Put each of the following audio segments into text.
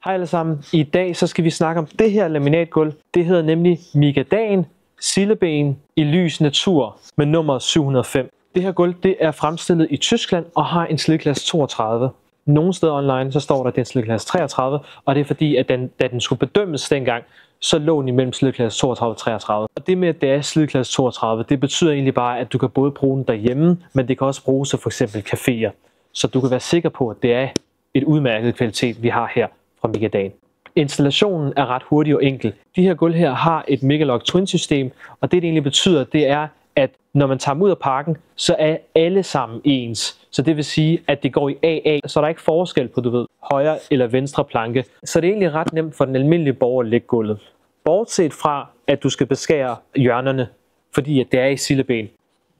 Hej alle sammen. I dag så skal vi snakke om det her laminatgulv. Det hedder nemlig Migadan Silleben i lys natur med nummer 705. Det her gulv det er fremstillet i Tyskland og har en slidklasse 32. Nogle steder online så står der, at det er en slidklasse 33, og det er fordi, at da den skulle bedømmes dengang, så lå den imellem slidklasse 32 og 33. Og det med, at det er slidklasse 32, det betyder egentlig bare, at du kan både bruge den derhjemme, men det kan også bruges til f.eks. caféer. Så du kan være sikker på, at det er et udmærket kvalitet, vi har her fra Migadan. Installationen er ret hurtig og enkel. De her gulv her har et Megalock Twin system, og det egentlig betyder, det er, at når man tager dem ud af pakken, så er alle sammen ens. Så det vil sige, at det går i AA, så der er ikke forskel på, højre eller venstre planke. Så det er egentlig ret nemt for den almindelige borger at lægge gulvet. Bortset fra, at du skal beskære hjørnerne, fordi at det er i silleben.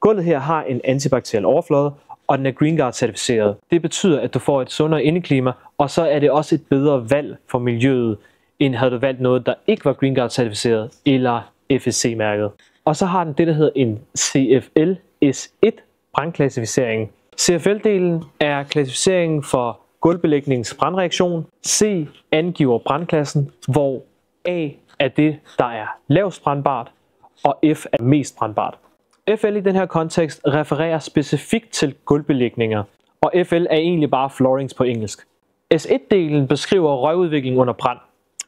Gulvet her har en antibakteriel overflade, og den er GreenGuard certificeret. Det betyder, at du får et sundere indeklima, og så er det også et bedre valg for miljøet, end havde du valgt noget, der ikke var GreenGuard certificeret eller FSC-mærket. Og så har den det, der hedder en CFL S1 brandklassificering. CFL-delen er klassificeringen for gulvbelægningens brandreaktion. C angiver brandklassen, hvor A er det, der er lavest brandbart, og F er mest brandbart. FL i den her kontekst refererer specifikt til gulvbelægninger, og FL er egentlig bare floorings på engelsk. S1-delen beskriver røgudvikling under brand,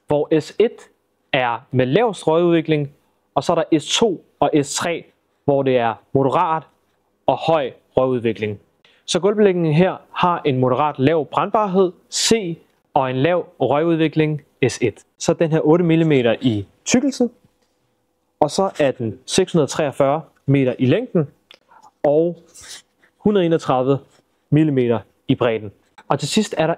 hvor S1 er med lavest røgudvikling, og så er der S2 og S3, hvor det er moderat og høj røgudvikling. Så gulvbelægningen her har en moderat lav brandbarhed, C, og en lav røgudvikling, S1. Så den her 8 mm i tykkelse, og så er den 643 meter i længden og 131 mm i bredden. Og til sidst er der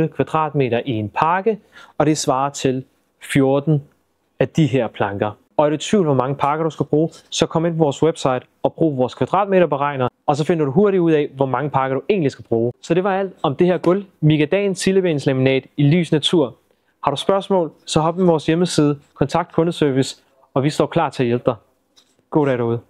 1,18 kvadratmeter i en pakke, og det svarer til 14 af de her planker. Og er du i tvivl, hvor mange pakker du skal bruge, så kom ind på vores website og brug vores kvadratmeterberegner, og så finder du hurtigt ud af, hvor mange pakker du egentlig skal bruge. Så det var alt om det her gulv, Migadan Silleben laminat i lys natur. Har du spørgsmål, så hop ind på vores hjemmeside, kontakt kundeservice, og vi står klar til at hjælpe dig. God dag derude.